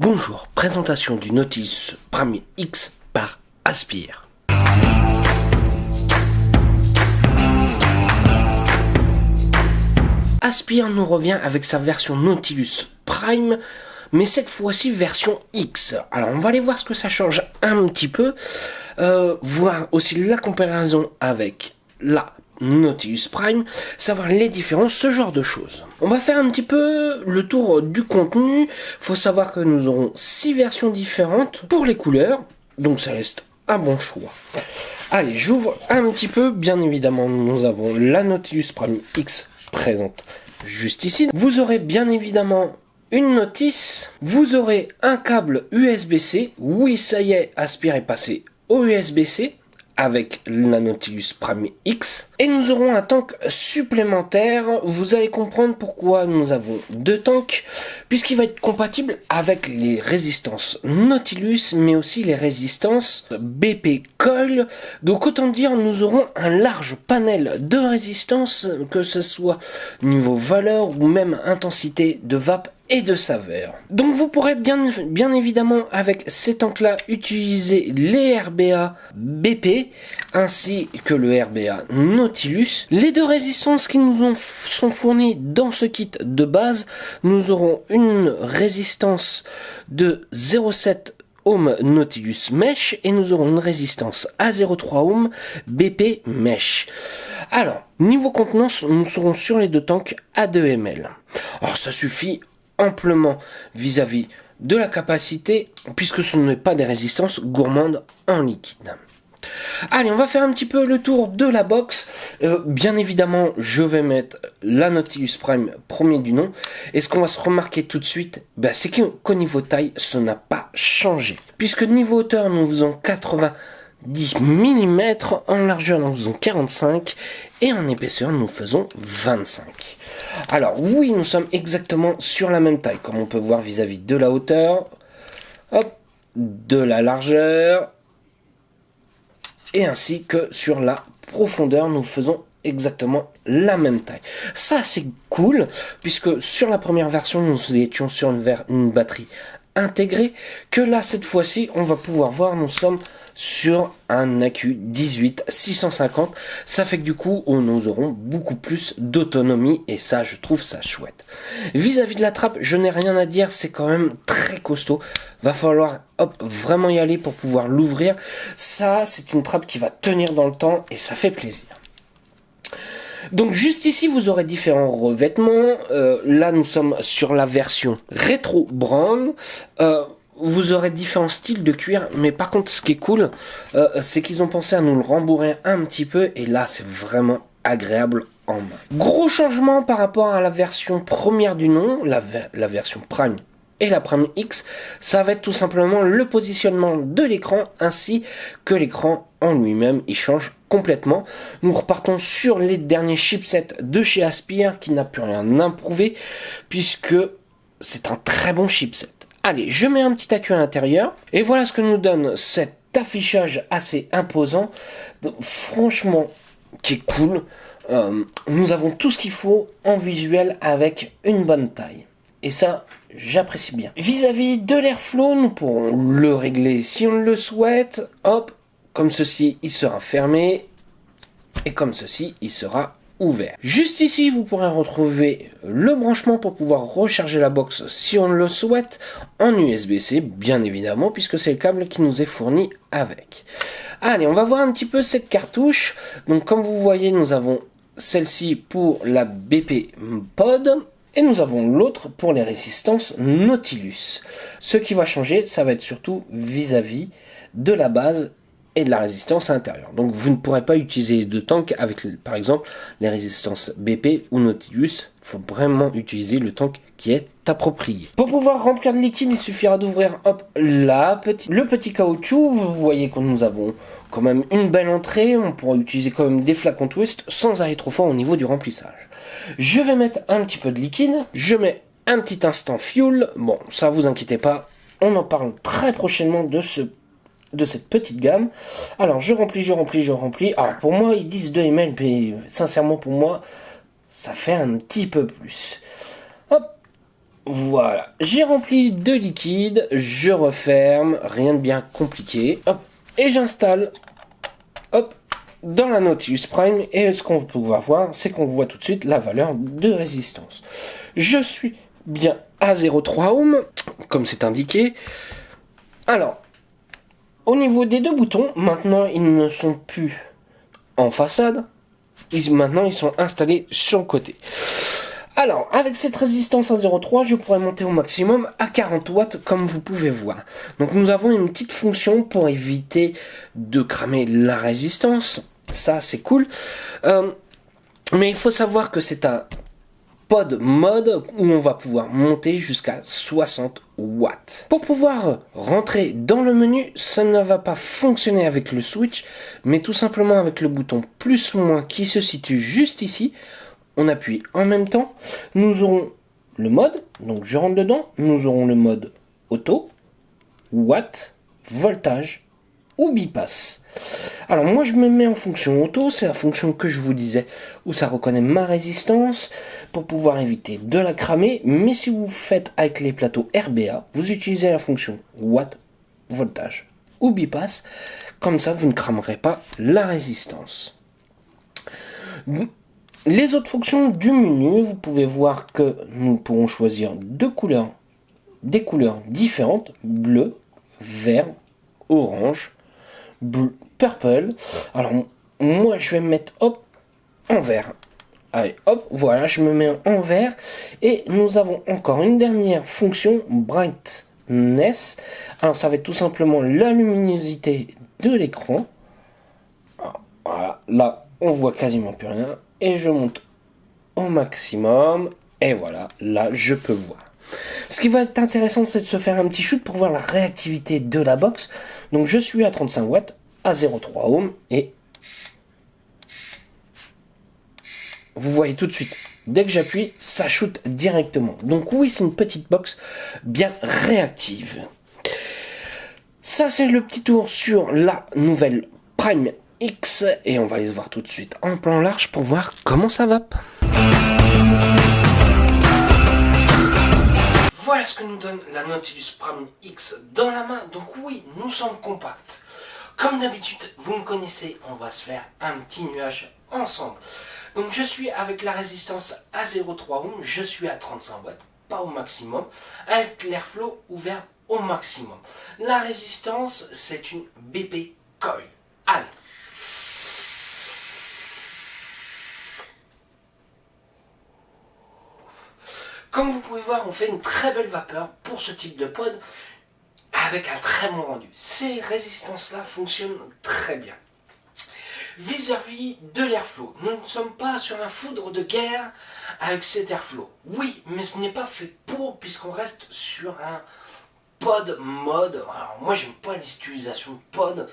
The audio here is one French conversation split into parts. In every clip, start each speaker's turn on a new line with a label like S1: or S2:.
S1: Bonjour, présentation du Nautilus Prime X par Aspire. Aspire nous revient avec sa version Nautilus Prime, mais cette fois-ci version X. Alors on va aller voir ce que ça change un petit peu, voir aussi la comparaison avec la Nautilus Prime, savoir les différences, ce genre de choses. On va faire un petit peu le tour du contenu. Faut savoir que nous aurons 6 versions différentes pour les couleurs, donc ça laisse un bon choix. Allez, j'ouvre un petit peu. Bien évidemment, nous avons la Nautilus Prime X présente juste ici. Vous aurez bien évidemment une notice. Vous aurez un câble USB-C. Oui, ça y est, Aspire est passé au USB-C avec la Nautilus Prime X. Et nous aurons un tank supplémentaire. Vous allez comprendre pourquoi nous avons 2 tanks, puisqu'il va être compatible avec les résistances Nautilus, mais aussi les résistances BP Coil. Donc autant dire, nous aurons un large panel de résistance, que ce soit niveau valeur ou même intensité de vape et de saveur. Donc vous pourrez bien évidemment avec ces tanks là utiliser les RBA BP ainsi que le RBA Nautilus. Les 2 résistances qui nous sont fournies dans ce kit de base, nous aurons une résistance de 0,7 ohm Nautilus Mesh et nous aurons une résistance à 0,3 ohm BP Mesh. Alors, niveau contenance, nous serons sur les 2 tanks à 2 ml. Alors ça suffit amplement vis-à-vis de la capacité, puisque ce n'est pas des résistances gourmandes en liquide. Allez, on va faire un petit peu le tour de la box. Bien évidemment, je vais mettre la Nautilus Prime premier du nom. Et ce qu'on va se remarquer tout de suite, c'est qu'au niveau taille, ça n'a pas changé. Puisque niveau hauteur, nous faisons 90 mm, en largeur nous faisons 45 et en épaisseur nous faisons 25. Alors oui, nous sommes exactement sur la même taille, comme on peut voir vis-à-vis de la hauteur, hop, de la largeur, et ainsi que sur la profondeur, nous faisons exactement la même taille. Ça c'est cool, puisque sur la première version, nous étions sur une batterie intégrée, que là cette fois-ci on va pouvoir voir, nous sommes sur un AQ18 650. Ça fait que du coup nous aurons beaucoup plus d'autonomie et ça je trouve ça chouette. Vis-à-vis de la trappe, je n'ai rien à dire, c'est quand même très costaud. Va falloir vraiment y aller pour pouvoir l'ouvrir. Ça c'est une trappe qui va tenir dans le temps et ça fait plaisir. Donc juste ici vous aurez différents revêtements. Là nous sommes sur la version rétro brown. Vous aurez différents styles de cuir, mais par contre ce qui est cool, c'est qu'ils ont pensé à nous le rembourrer un petit peu, et là c'est vraiment agréable en main. Gros changement par rapport à la version première du nom, la version Prime et la Prime X, ça va être tout simplement le positionnement de l'écran ainsi que l'écran en lui-même, il change complètement. Nous repartons sur les derniers chipsets de chez Aspire qui n'a plus rien à prouver puisque c'est un très bon chipset. Allez, je mets un petit accu à l'intérieur et voilà ce que nous donne cet affichage assez imposant. Donc, franchement, qui est cool. Nous avons tout ce qu'il faut en visuel avec une bonne taille. Et ça, j'apprécie bien. Vis-à-vis de l'airflow, nous pourrons le régler si on le souhaite. Hop, comme ceci, il sera fermé. Et comme ceci, il sera ouvert. Juste ici, vous pourrez retrouver le branchement pour pouvoir recharger la box si on le souhaite en USB-C, bien évidemment, puisque c'est le câble qui nous est fourni avec. Allez, on va voir un petit peu cette cartouche. Donc, comme vous voyez, nous avons celle-ci pour la BP Pod. Et nous avons l'autre pour les résistances Nautilus. Ce qui va changer, ça va être surtout vis-à-vis de la base et de la résistance à l'intérieur. Donc vous ne pourrez pas utiliser les 2 tanks avec, par exemple, les résistances BP ou Nautilus. Il faut vraiment utiliser le tank qui est approprié. Pour pouvoir remplir de liquide, il suffira d'ouvrir le petit caoutchouc. Vous voyez que nous avons quand même une belle entrée. On pourra utiliser quand même des flacons twist sans aller trop fort au niveau du remplissage. Je vais mettre un petit peu de liquide. Je mets un petit instant fuel. Bon, ça vous inquiétez pas. On en parle très prochainement de cette petite gamme. Alors je remplis. Alors pour moi ils disent 2 ml, mais sincèrement pour moi ça fait un petit peu plus. Hop, Voilà, j'ai rempli de liquide, je referme, rien de bien compliqué. Hop, et j'installe, hop, dans la Nautilus Prime. Et ce qu'on va voir, c'est qu'on voit tout de suite la valeur de résistance. Je suis bien à 0,3 ohms, comme c'est indiqué. Alors, au niveau des deux boutons, maintenant ils ne sont plus en façade. Maintenant ils sont installés sur le côté. Alors, avec cette résistance à 0,3, je pourrais monter au maximum à 40 watts, comme vous pouvez voir. Donc nous avons une petite fonction pour éviter de cramer la résistance. Ça, c'est cool. Mais il faut savoir que c'est un pod mode où on va pouvoir monter jusqu'à 60 watts. Pour pouvoir rentrer dans le menu, ça ne va pas fonctionner avec le switch, mais tout simplement avec le bouton plus ou moins qui se situe juste ici. On appuie en même temps, nous aurons le mode, donc je rentre dedans, nous aurons le mode auto, watt, voltage ou bypass. Alors moi je me mets en fonction auto, c'est la fonction que je vous disais, où ça reconnaît ma résistance pour pouvoir éviter de la cramer, mais si vous faites avec les plateaux RBA, vous utilisez la fonction watt, voltage ou bypass, comme ça vous ne cramerez pas la résistance. Les autres fonctions du menu, vous pouvez voir que nous pourrons choisir des couleurs différentes, bleu, vert, orange, bleu, purple. Alors moi je vais me mettre hop en vert. Allez hop, voilà, je me mets en vert. Et nous avons encore une dernière fonction, brightness. Alors ça va être tout simplement la luminosité de l'écran. Voilà, là on voit quasiment plus rien. Et je monte au maximum. Et voilà, là je peux voir. Ce qui va être intéressant, c'est de se faire un petit shoot pour voir la réactivité de la box. Donc je suis à 35 watts, à 0,3 ohms. Et vous voyez tout de suite, dès que j'appuie, ça shoot directement. Donc oui, c'est une petite box bien réactive. Ça, c'est le petit tour sur la nouvelle Prime X, et on va aller se voir tout de suite en plan large pour voir comment ça va. Voilà ce que nous donne la Nautilus Prime X dans la main. Donc oui, nous sommes compacts. Comme d'habitude, vous me connaissez, on va se faire un petit nuage ensemble. Donc je suis avec la résistance à 0,3 ohms, je suis à 35 watts, pas au maximum, avec l'airflow ouvert au maximum. La résistance, c'est une BP Coil. Allez. Comme vous pouvez voir, on fait une très belle vapeur pour ce type de pod avec un très bon rendu. Ces résistances-là fonctionnent très bien. Vis-à-vis de l'airflow, nous ne sommes pas sur un foudre de guerre avec cet airflow. Oui, mais ce n'est pas fait pour, puisqu'on reste sur un pod mode. Alors moi j'aime pas l'utilisation de pod,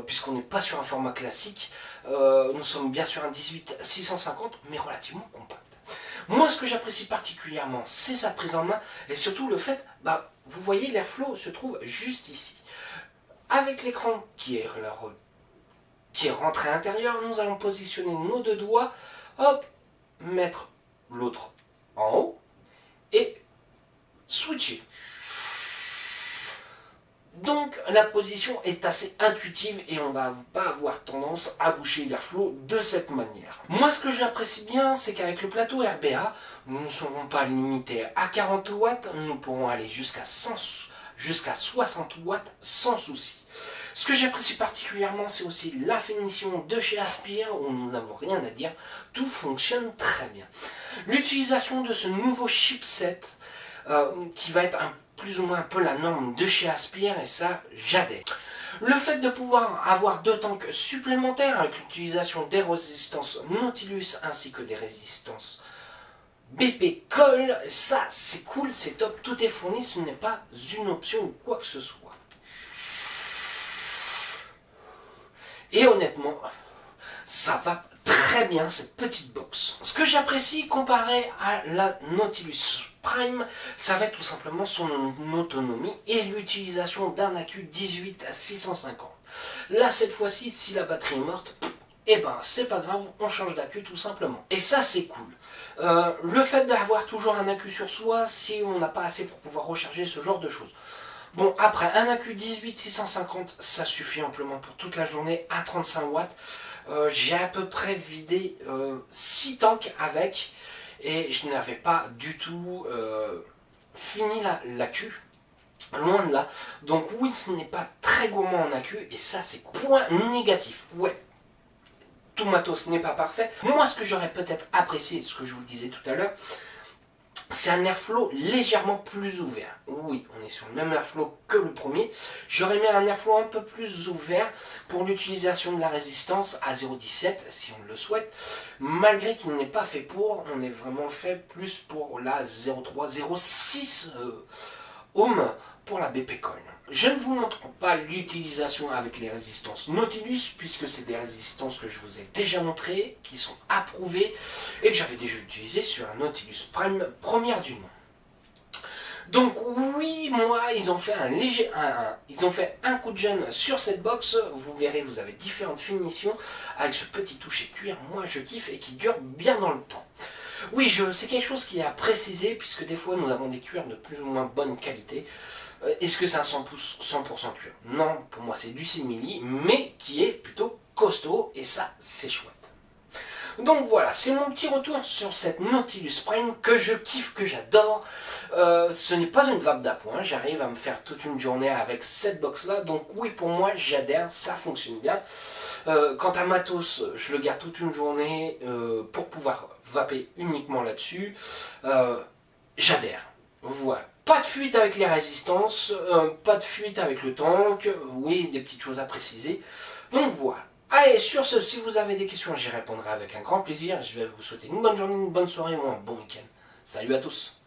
S1: puisqu'on n'est pas sur un format classique. Nous sommes bien sur un 18-650, mais relativement compact. Moi ce que j'apprécie particulièrement, c'est sa prise en main, et surtout le fait, vous voyez l'airflow se trouve juste ici. Avec l'écran qui est rentré à l'intérieur, nous allons positionner nos deux doigts, hop, mettre l'autre en haut et switcher. Donc la position est assez intuitive et on ne va pas avoir tendance à boucher l'airflow de cette manière. Moi ce que j'apprécie bien, c'est qu'avec le plateau RBA, nous ne serons pas limités à 40 watts, nous pourrons aller jusqu'à 60 watts sans souci. Ce que j'apprécie particulièrement, c'est aussi la finition de chez Aspire, où nous n'avons rien à dire, tout fonctionne très bien. L'utilisation de ce nouveau chipset, qui va être plus ou moins un peu la norme de chez Aspire, et ça, j'adhère. Le fait de pouvoir avoir deux tanks supplémentaires, avec l'utilisation des résistances Nautilus, ainsi que des résistances BP Coil, ça, c'est cool, c'est top, tout est fourni, ce n'est pas une option ou quoi que ce soit. Et honnêtement, ça va très bien cette petite box. Ce que j'apprécie comparé à la Nautilus Prime, ça va être tout simplement son autonomie et l'utilisation d'un accu 18 à 650. Là, cette fois-ci, si la batterie est morte, et ben c'est pas grave, on change d'accu tout simplement. Et ça c'est cool. Le fait d'avoir toujours un accu sur soi, si on n'a pas assez pour pouvoir recharger, ce genre de choses. Bon, après, un accu 18-650, ça suffit amplement pour toute la journée à 35 watts. J'ai à peu près vidé 6 tanks avec, et je n'avais pas du tout fini l'accu. Loin de là. Donc oui, ce n'est pas très gourmand en accu, et ça c'est point négatif. Ouais, tout matos n'est pas parfait. Moi, ce que j'aurais peut-être apprécié, ce que je vous disais tout à l'heure, c'est un airflow légèrement plus ouvert. Oui, on est sur le même airflow que le premier. J'aurais mis un airflow un peu plus ouvert pour l'utilisation de la résistance à 0,17 si on le souhaite. Malgré qu'il n'est pas fait pour, on est vraiment fait plus pour la 0,3, 0,6 ohm pour la BP Coin. Je ne vous montre pas l'utilisation avec les résistances Nautilus, puisque c'est des résistances que je vous ai déjà montrées, qui sont approuvées, et que j'avais déjà utilisées sur un Nautilus Prime première du nom. Donc oui, moi, ils ont fait ils ont fait un coup de jeune sur cette box. Vous verrez, vous avez différentes finitions avec ce petit toucher cuir. Moi, je kiffe et qui dure bien dans le temps. Oui, c'est quelque chose qui est à préciser, puisque des fois, nous avons des cuirs de plus ou moins bonne qualité. Est-ce que c'est un 100% cuir? Non, pour moi c'est du simili, mais qui est plutôt costaud, et ça c'est chouette. Donc voilà, c'est mon petit retour sur cette Nautilus Prime que je kiffe, que j'adore. Ce n'est pas une vape d'appoint, j'arrive à me faire toute une journée avec cette box là, donc oui, pour moi j'adhère, ça fonctionne bien. Quant à matos, je le garde toute une journée pour pouvoir vaper uniquement là-dessus. J'adhère, voilà. Pas de fuite avec les résistances, pas de fuite avec le tank, oui, des petites choses à préciser. Donc voilà. Allez, sur ce, si vous avez des questions, j'y répondrai avec un grand plaisir. Je vais vous souhaiter une bonne journée, une bonne soirée ou un bon week-end. Salut à tous!